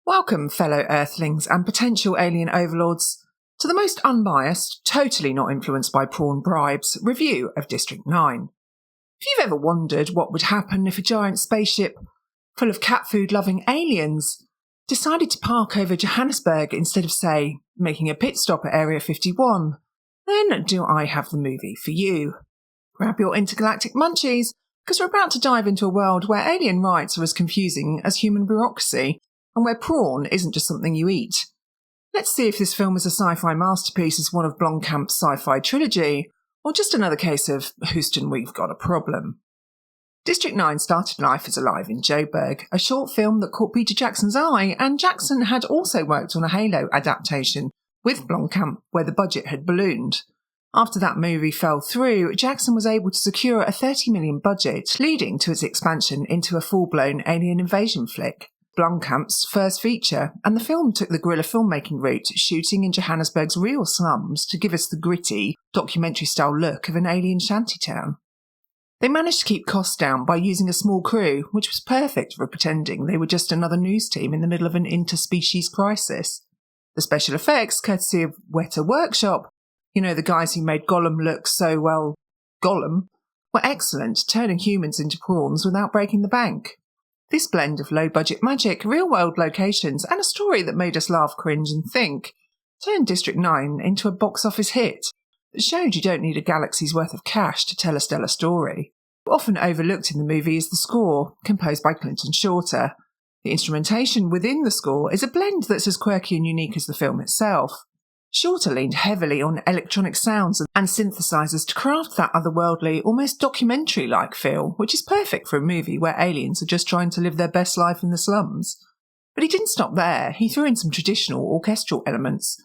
Welcome, fellow earthlings and potential alien overlords, to the most unbiased, totally not influenced by prawn bribes, review of District 9. If you've ever wondered what would happen if a giant spaceship full of cat food-loving aliens decided to park over Johannesburg instead of, say, making a pit stop at Area 51, then do I have the movie for you. Grab your intergalactic munchies, because we're about to dive into a world where alien rights are as confusing as human bureaucracy, and where prawn isn't just something you eat. Let's see if this film is a sci-fi masterpiece as one of Blomkamp's sci-fi trilogy, or just another case of Houston, we've got a problem. District 9 started life as Alive in Joburg, a short film that caught Peter Jackson's eye, and Jackson had also worked on a Halo adaptation with Blomkamp where the budget had ballooned. After that movie fell through, Jackson was able to secure a $30 million budget, leading to its expansion into a full-blown alien invasion flick. Blomkamp's first feature, and the film took the guerrilla filmmaking route, shooting in Johannesburg's real slums to give us the gritty, documentary-style look of an alien shantytown. They managed to keep costs down by using a small crew, which was perfect for pretending they were just another news team in the middle of an interspecies crisis. The special effects, courtesy of Weta Workshop, the guys who made Gollum look so, well, Gollum, were excellent, turning humans into prawns without breaking the bank. This blend of low-budget magic, real-world locations, and a story that made us laugh, cringe and think turned District 9 into a box-office hit that showed you don't need a galaxy's worth of cash to tell a stellar story. Often overlooked in the movie is the score, composed by Clinton Shorter. The instrumentation within the score is a blend that's as quirky and unique as the film itself. Shorter leaned heavily on electronic sounds and synthesizers to craft that otherworldly, almost documentary-like feel, which is perfect for a movie where aliens are just trying to live their best life in the slums. But he didn't stop there. He threw in some traditional orchestral elements,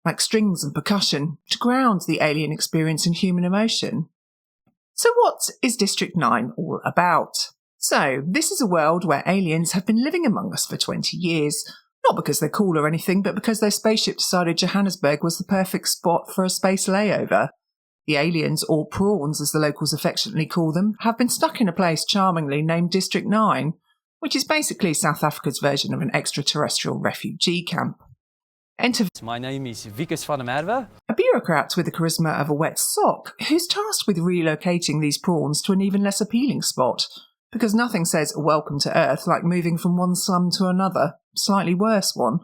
like strings and percussion, to ground the alien experience in human emotion. So what is District 9 all about? So, this is a world where aliens have been living among us for 20 years, not because they're cool or anything, but because their spaceship decided Johannesburg was the perfect spot for a space layover. The aliens, or prawns as the locals affectionately call them, have been stuck in a place charmingly named District 9, which is basically South Africa's version of an extraterrestrial refugee camp. Enter My name is Wikus van Merwe. A bureaucrat with the charisma of a wet sock, who's tasked with relocating these prawns to an even less appealing spot, because nothing says welcome to Earth like moving from one slum to another, slightly worse one.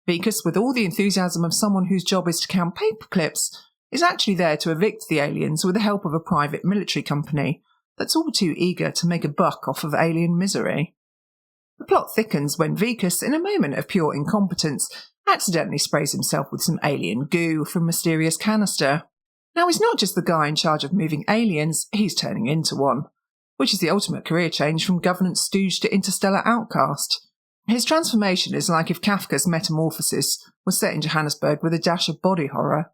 Wikus, with all the enthusiasm of someone whose job is to count paper clips, is actually there to evict the aliens with the help of a private military company that's all too eager to make a buck off of alien misery. The plot thickens when Wikus, in a moment of pure incompetence, accidentally sprays himself with some alien goo from mysterious canister. Now, he's not just the guy in charge of moving aliens, he's turning into one, which is the ultimate career change from governance stooge to interstellar outcast. His transformation is like if Kafka's Metamorphosis was set in Johannesburg with a dash of body horror.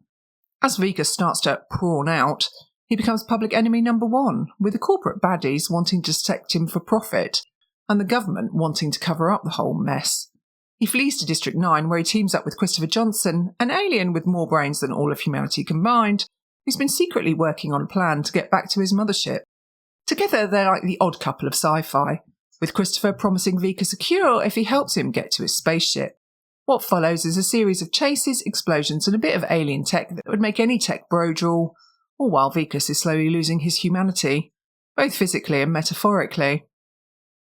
As Wikus starts to prawn out, he becomes public enemy number one, with the corporate baddies wanting to protect him for profit, and the government wanting to cover up the whole mess. He flees to District 9, where he teams up with Christopher Johnson, an alien with more brains than all of humanity combined, who's been secretly working on a plan to get back to his mothership. Together, they're like the odd couple of sci-fi, with Christopher promising Wikus a cure if he helps him get to his spaceship. What follows is a series of chases, explosions, and a bit of alien tech that would make any tech bro drool, all while Wikus is slowly losing his humanity, both physically and metaphorically.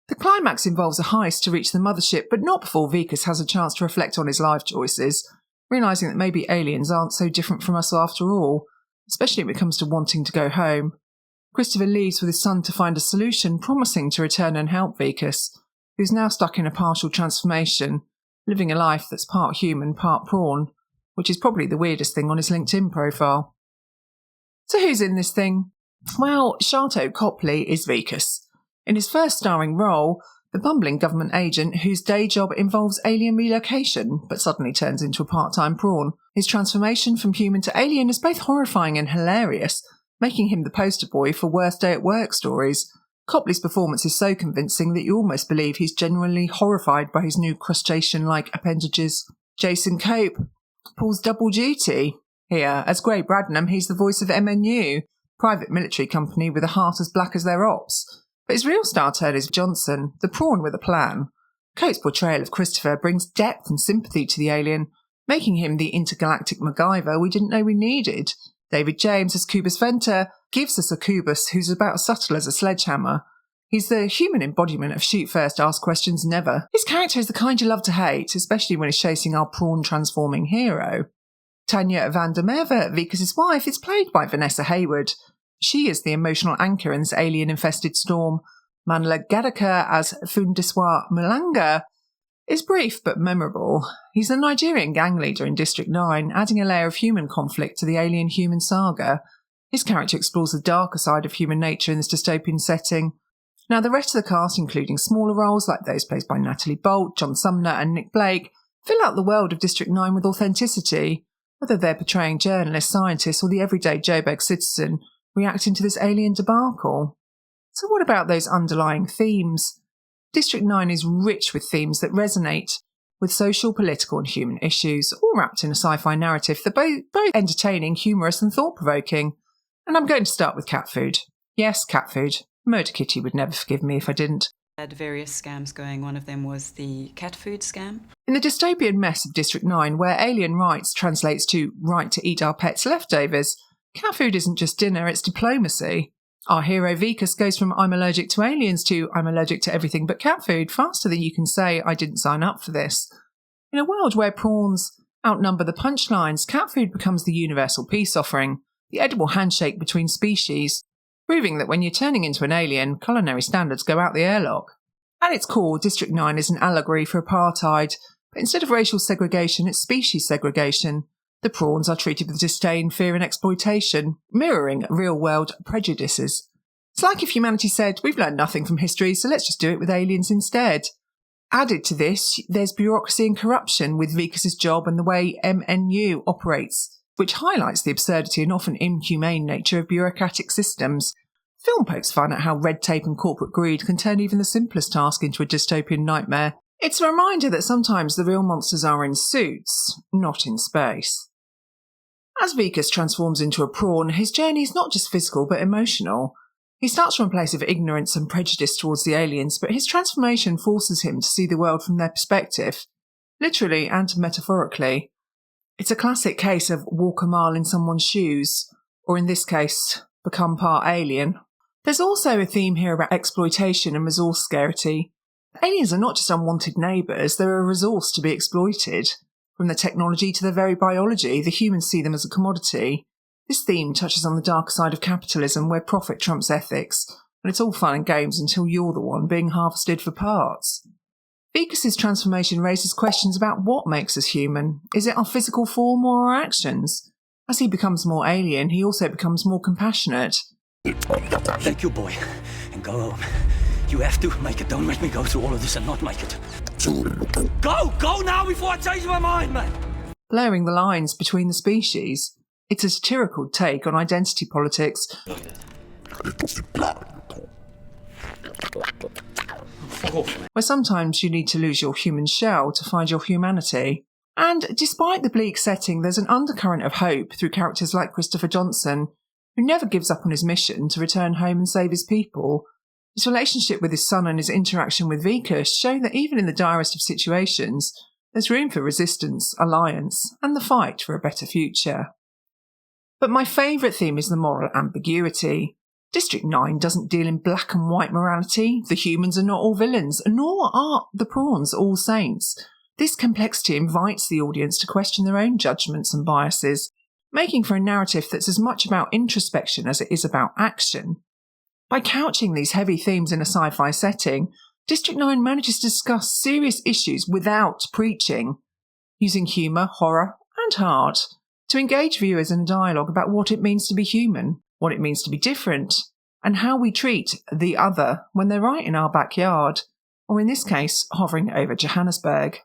The climax involves a heist to reach the mothership, but not before Wikus has a chance to reflect on his life choices, realising that maybe aliens aren't so different from us after all, especially when it comes to wanting to go home. Christopher leaves with his son to find a solution, promising to return and help Wikus, who's now stuck in a partial transformation, living a life that's part human, part prawn, which is probably the weirdest thing on his LinkedIn profile. So who's in this thing? Well, Sharlto Copley is Wikus. In his first starring role, the bumbling government agent whose day job involves alien relocation, but suddenly turns into a part-time prawn. His transformation from human to alien is both horrifying and hilarious, making him the poster boy for worst day at work stories. Copley's performance is so convincing that you almost believe he's genuinely horrified by his new crustacean-like appendages. Jason Cope pulls double duty. Here, as Grey Bradnam, he's the voice of MNU, private military company with a heart as black as their ops. But his real star turn is Johnson, the prawn with a plan. Coates' portrayal of Christopher brings depth and sympathy to the alien, making him the intergalactic MacGyver we didn't know we needed. David James as Koobus Venter gives us a Koobus who's about as subtle as a sledgehammer. He's the human embodiment of shoot first, ask questions never. His character is the kind you love to hate, especially when he's chasing our prawn-transforming hero. Tanya van der Merwe, Wikus' wife, is played by Vanessa Hayward. She is the emotional anchor in this alien-infested storm. Manla Gadaka as Fundiswa Mulanga is brief but memorable. He's the Nigerian gang leader in District 9, adding a layer of human conflict to the alien-human saga. His character explores the darker side of human nature in this dystopian setting. Now, the rest of the cast, including smaller roles like those played by Natalie Bolt, John Sumner and Nick Blake, fill out the world of District 9 with authenticity, whether they're portraying journalists, scientists or the everyday Joburg citizen reacting to this alien debacle. So what about those underlying themes? District 9 is rich with themes that resonate with social, political and human issues, all wrapped in a sci-fi narrative that both entertaining, humorous and thought-provoking. And I'm going to start with cat food. Yes, cat food. Murder Kitty would never forgive me if I didn't. Had various scams going. One of them was the cat food scam. In the dystopian mess of District 9, where alien rights translates to right to eat our pets' leftovers, cat food isn't just dinner, it's diplomacy. Our hero Wikus goes from I'm allergic to aliens to I'm allergic to everything but cat food faster than you can say I didn't sign up for this. In a world where prawns outnumber the punchlines, cat food becomes the universal peace offering, the edible handshake between species, proving that when you're turning into an alien, culinary standards go out the airlock. At its core, District 9 is an allegory for apartheid, but instead of racial segregation, it's species segregation. The prawns are treated with disdain, fear and exploitation, mirroring real-world prejudices. It's like if humanity said, we've learned nothing from history, so let's just do it with aliens instead. Added to this, there's bureaucracy and corruption with Wikus' job and the way MNU operates, which highlights the absurdity and often inhumane nature of bureaucratic systems. Film pokes fun at how red tape and corporate greed can turn even the simplest task into a dystopian nightmare. It's a reminder that sometimes the real monsters are in suits, not in space. As Wikus transforms into a prawn, his journey is not just physical but emotional. He starts from a place of ignorance and prejudice towards the aliens, but his transformation forces him to see the world from their perspective, literally and metaphorically. It's a classic case of walk a mile in someone's shoes, or in this case, become part alien. There's also a theme here about exploitation and resource scarcity. Aliens are not just unwanted neighbours, they're a resource to be exploited. From the technology to the very biology, the humans see them as a commodity. This theme touches on the darker side of capitalism where profit trumps ethics, and it's all fun and games until you're the one being harvested for parts. Wikus' transformation raises questions about what makes us human. Is it our physical form or our actions? As he becomes more alien, he also becomes more compassionate. Thank you, boy, and go home. You have to make it. Don't make me go through all of this and not make it. Go now before I change my mind, man! Blurring the lines between the species. It's a satirical take on identity politics, where sometimes you need to lose your human shell to find your humanity. And despite the bleak setting, there's an undercurrent of hope through characters like Christopher Johnson, who never gives up on his mission to return home and save his people. His relationship with his son and his interaction with Wikus show that even in the direst of situations, there's room for resistance, alliance, and the fight for a better future. But my favourite theme is the moral ambiguity. District 9 doesn't deal in black and white morality. The humans are not all villains, nor are the prawns all saints. This complexity invites the audience to question their own judgments and biases, making for a narrative that's as much about introspection as it is about action. By couching these heavy themes in a sci-fi setting, District 9 manages to discuss serious issues without preaching, using humour, horror and heart to engage viewers in a dialogue about what it means to be human, what it means to be different, and how we treat the other when they're right in our backyard, or in this case, hovering over Johannesburg.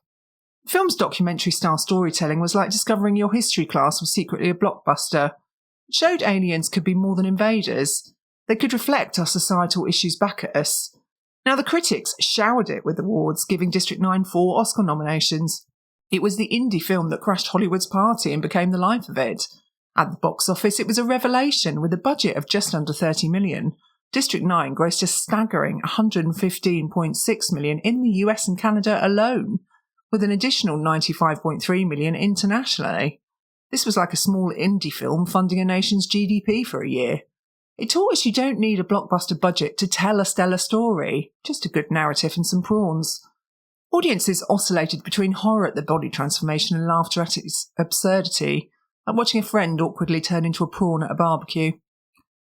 The film's documentary-style storytelling was like discovering your history class was secretly a blockbuster. It showed aliens could be more than invaders. They could reflect our societal issues back at us. Now, the critics showered it with awards, giving District 9 4 Oscar nominations. It was the indie film that crashed Hollywood's party and became the life of it. At the box office, it was a revelation with a budget of just under $30 million, District 9 grossed a staggering $115.6 million in the US and Canada alone, with an additional $95.3 million internationally. This was like a small indie film funding a nation's GDP for a year. It taught us you don't need a blockbuster budget to tell a stellar story, just a good narrative and some prawns. Audiences oscillated between horror at the body transformation and laughter at its absurdity, like watching a friend awkwardly turn into a prawn at a barbecue.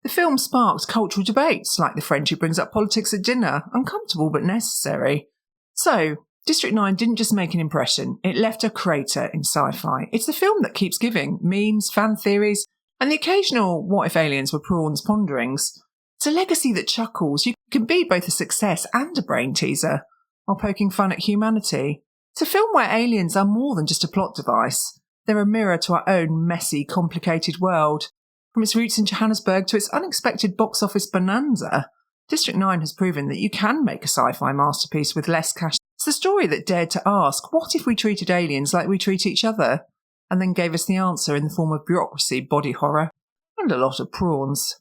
The film sparked cultural debates, like the friend who brings up politics at dinner, uncomfortable but necessary. So, District 9 didn't just make an impression, it left a crater in sci-fi. It's the film that keeps giving memes, fan theories, and the occasional what if aliens were prawns ponderings. It's a legacy that chuckles. You can be both a success and a brain teaser, while poking fun at humanity. It's a film where aliens are more than just a plot device. They're a mirror to our own messy, complicated world. From its roots in Johannesburg to its unexpected box office bonanza, District 9 has proven that you can make a sci-fi masterpiece with less cash. It's the story that dared to ask, what if we treated aliens like we treat each other? And then gave us the answer in the form of bureaucracy, body horror, and a lot of prawns.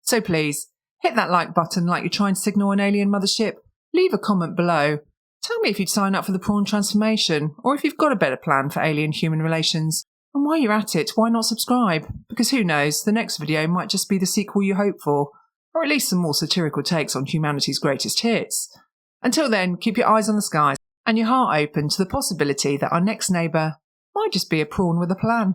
So please, hit that like button like you're trying to signal an alien mothership. Leave a comment below. Tell me if you'd sign up for the prawn transformation, or if you've got a better plan for alien-human relations. And while you're at it, why not subscribe? Because who knows, the next video might just be the sequel you hope for, or at least some more satirical takes on humanity's greatest hits. Until then, keep your eyes on the skies and your heart open to the possibility that our next neighbour might just be a prawn with a plan.